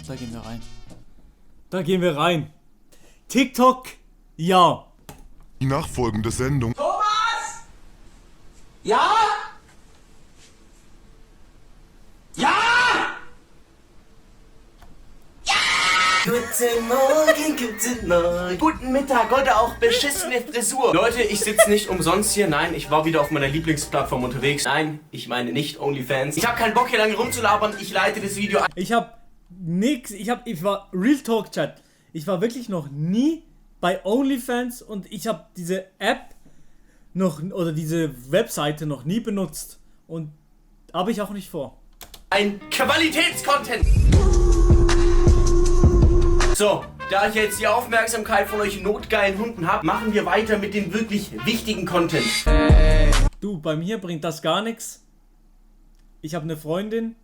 da gehen wir rein. Da gehen wir rein. TikTok, ja. Die nachfolgende Sendung. Thomas! Ja? Ja! Guten Morgen, guten Morgen. Guten Mittag oder auch beschissene Frisur. Leute, ich sitze nicht umsonst hier. Nein, ich war wieder auf meiner Lieblingsplattform unterwegs. Nein, ich meine nicht OnlyFans. Ich habe keinen Bock hier lange rumzulabern. Ich leite das Video ein. Ich war Real Talk Chat. Ich war wirklich noch nie bei OnlyFans und ich habe diese App oder diese Webseite noch nie benutzt und habe ich auch nicht vor. Ein Qualitätscontent. So, da ich jetzt die Aufmerksamkeit von euch notgeilen Hunden habe, machen wir weiter mit dem wirklich wichtigen Content. Du, bei mir bringt das gar nichts. Ich habe eine Freundin,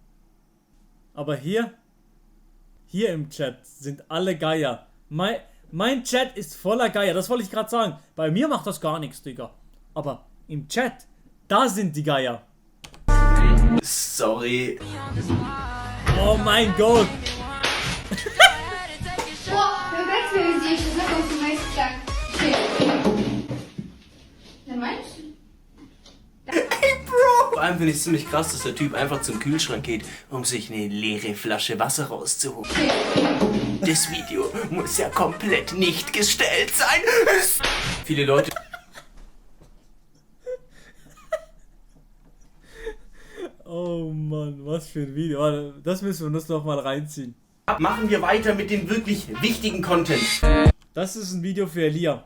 aber hier im Chat sind alle Geier. Mein Chat ist voller Geier, das wollte ich gerade sagen. Bei mir macht das gar nichts, Digga. Aber im Chat, da sind die Geier. Sorry. Oh mein Gott. Приготовили здесь, знакомься, мои спектакль. Нормально? Vor allem finde ich es ziemlich krass, dass der Typ einfach zum Kühlschrank geht, um sich eine leere Flasche Wasser rauszuholen. Das Video muss ja komplett nicht gestellt sein. Viele Leute... Oh Mann, was für ein Video. Warte, das müssen wir uns noch mal reinziehen. Machen wir weiter mit dem wirklich wichtigen Content. Das ist ein Video für Elia.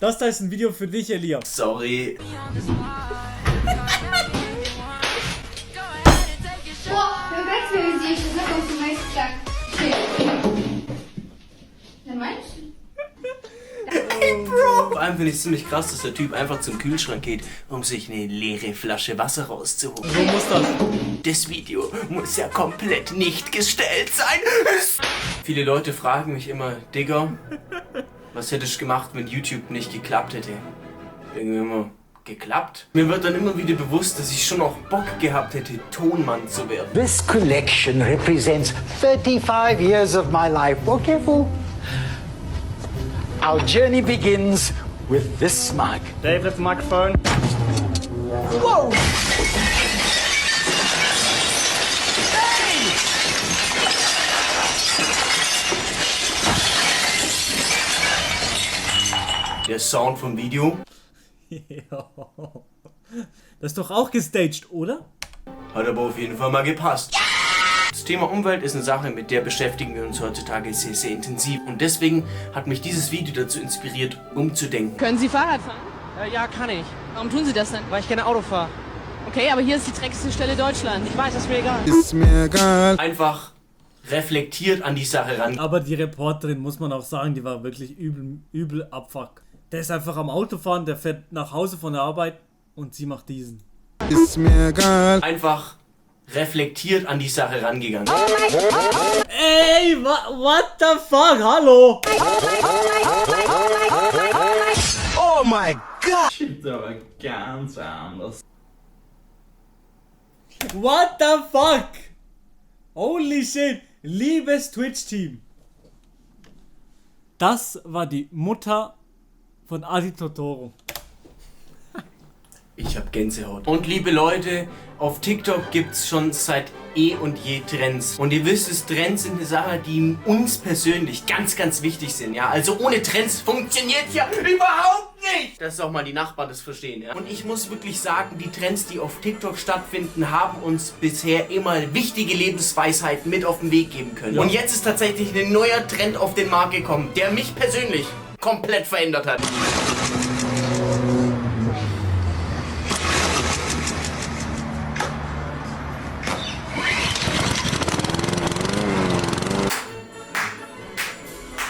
Das da ist ein Video für dich, Elia. Sorry. Приготовили здесь, знакомься, мои спектакль. Нормально? Vor allem finde ich es ziemlich krass, dass der Typ einfach zum Kühlschrank geht, um sich eine leere Flasche Wasser rauszuholen. So muss das. Das Video muss ja komplett nicht gestellt sein. Viele Leute fragen mich immer, Digga, was hättest du gemacht, wenn YouTube nicht geklappt hätte? Irgendwie immer, geklappt? Mir wird dann immer wieder bewusst, dass ich schon auch Bock gehabt hätte, Tonmann zu werden. This collection represents 35 years of my life. Okay, fool? Our journey begins with this mug. Dave, lift the microphone. Whoa! Der Sound vom Video Ja. Das ist doch auch gestaged, oder? hat aber auf jeden Fall mal gepasst. Das Thema Umwelt ist eine Sache, mit der beschäftigen wir uns heutzutage sehr, sehr intensiv. Und deswegen hat mich dieses Video dazu inspiriert, umzudenken. Können Sie Fahrrad fahren? Ja, kann ich. Warum tun Sie das denn? Weil ich gerne Auto fahre. Okay, aber hier ist die dreckigste Stelle Deutschlands. Ich weiß, das ist mir egal. Ist mir egal. Einfach reflektiert an die Sache ran. Aber die Reporterin, muss man auch sagen, die war wirklich übel abfuck. Der ist einfach am Autofahren, der fährt nach Hause von der Arbeit und sie macht diesen. Ist mir egal. Einfach reflektiert an die Sache rangegangen. Ey, what the fuck, hallo? Oh my God! Aber ganz anders. What the fuck? Holy shit, liebes Twitch-Team. Das war die Mutter von Adi Totoro. Ich hab Gänsehaut. Und liebe Leute, auf TikTok gibt's schon seit eh und je Trends. Und ihr wisst es, Trends sind eine Sache, die uns persönlich ganz, ganz wichtig sind. Ja, also ohne Trends funktioniert ja überhaupt nicht. Dass auch mal die Nachbarn das verstehen. Ja? Und ich muss wirklich sagen, die Trends, die auf TikTok stattfinden, haben uns bisher immer wichtige Lebensweisheiten mit auf den Weg geben können. Ja. Und jetzt ist tatsächlich ein neuer Trend auf den Markt gekommen, der mich persönlich komplett verändert hat.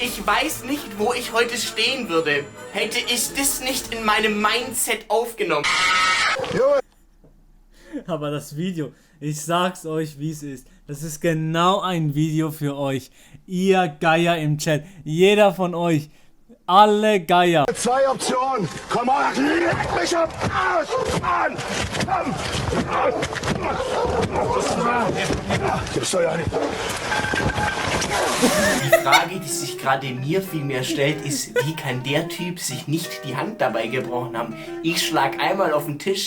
Ich weiß nicht, wo ich heute stehen würde, hätte ich das nicht in meinem Mindset aufgenommen. Aber das Video, ich sag's euch, wie es ist. Das ist genau ein Video für euch. Ihr Geier im Chat. Jeder von euch. Alle Geier. Zwei Optionen. Komm mal, leg mich am Arsch an. Gib's doch ja nicht. Die Frage, die sich gerade mir viel mehr stellt, ist, wie kann der Typ sich nicht die Hand dabei gebrochen haben? Ich schlag einmal auf den Tisch.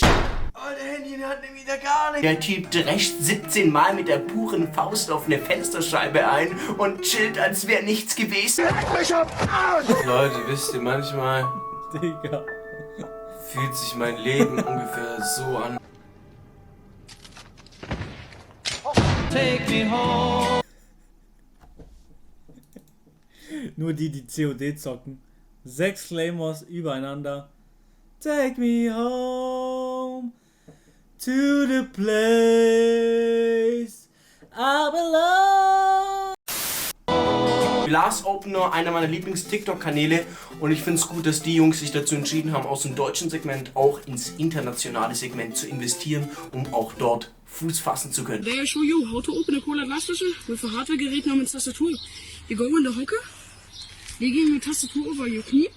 Oh, der Handy in der Hand nimmt wieder gar nicht. Der Typ drescht 17 Mal mit der puren Faust auf eine Fensterscheibe ein und chillt, als wäre nichts gewesen. Leute, wisst ihr, manchmal Digga. fühlt sich mein Leben ungefähr so an. Take me home. Nur die COD zocken. 6 Claymores übereinander. Take me home to the place I belong. Glass Opener, einer meiner Lieblings-TikTok-Kanäle, und ich finde es gut, dass die Jungs sich dazu entschieden haben, aus dem deutschen Segment auch ins internationale Segment zu investieren, um auch dort Fuß fassen zu können. Today I show you how to open a cola glass flasher with a Hardware-Gerät namens Tastatur. You go in the hocker, legging your Tastatur over your knee,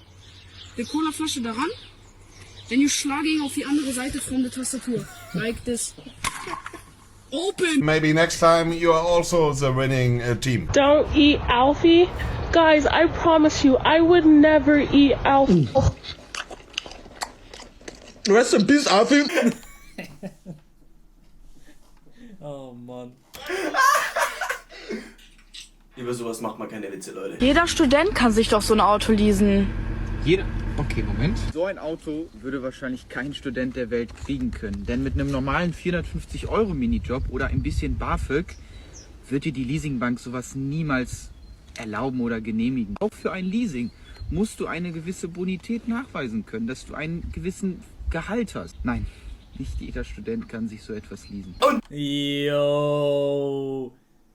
the cola Flasche daran, then you schlagging auf die andere Seite von der Tastatur, like this. Open! Maybe next time you are also the winning team. Don't eat Alfie. Guys, I promise you, I would never eat Alfie. Rest in peace, Alfie. Oh Mann. Über sowas macht man keine Witze, Leute. Jeder Student kann sich doch so ein Auto leasen. Jeder. Okay, Moment. So ein Auto würde wahrscheinlich kein Student der Welt kriegen können. Denn mit einem normalen 450-Euro-Minijob oder ein bisschen BAföG wird dir die Leasingbank sowas niemals erlauben oder genehmigen. Auch für ein Leasing musst du eine gewisse Bonität nachweisen können, dass du einen gewissen Gehalt hast. Nein, nicht jeder Student kann sich so etwas leasen. Yo.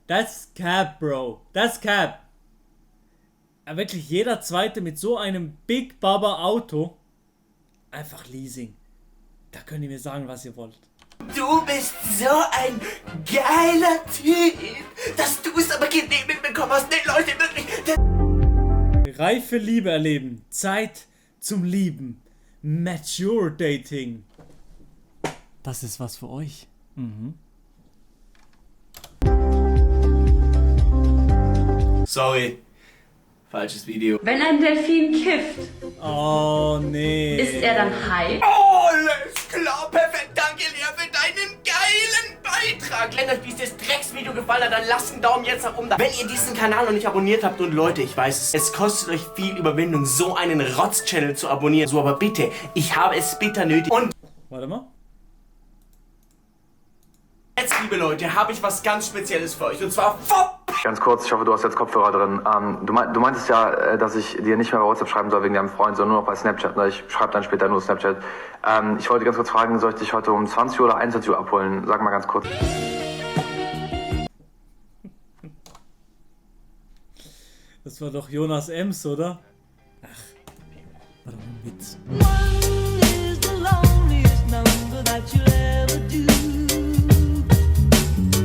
Das Cap, Bro. Das Cap. Ja, wirklich jeder Zweite mit so einem Big Baba Auto. Einfach Leasing. Da könnt ihr mir sagen, was ihr wollt. Du bist so ein geiler Typ, dass du es aber genehmigt bekommen hast. Nee, Leute, wirklich. Reife Liebe erleben. Zeit zum Lieben. Mature Dating. Das ist was für euch. Mhm. Sorry. Falsches Video. Wenn ein Delfin kifft, Oh nee. ist er dann high? Alles klar, perfekt. Danke, Lea, für deinen geilen Beitrag. Wenn euch dieses Drecksvideo gefallen hat, dann lasst einen Daumen jetzt nach oben da. Wenn ihr diesen Kanal noch nicht abonniert habt, und Leute, ich weiß, es kostet euch viel Überwindung, so einen Rotz-Channel zu abonnieren. So, aber bitte, ich habe es bitter nötig. Und Warte mal. jetzt, liebe Leute, habe ich was ganz Spezielles für euch. Und zwar Ganz kurz, ich hoffe, du hast jetzt Kopfhörer drin. Du meintest ja, dass ich dir nicht mehr bei WhatsApp schreiben soll wegen deinem Freund, sondern nur noch bei Snapchat. Ne? Ich schreibe dann später nur Snapchat. Ich wollte ganz kurz fragen, soll ich dich heute um 20 Uhr oder 21 Uhr abholen? Sag mal ganz kurz. Das war doch Jonas Ems, oder? Ach, war doch ein Witz.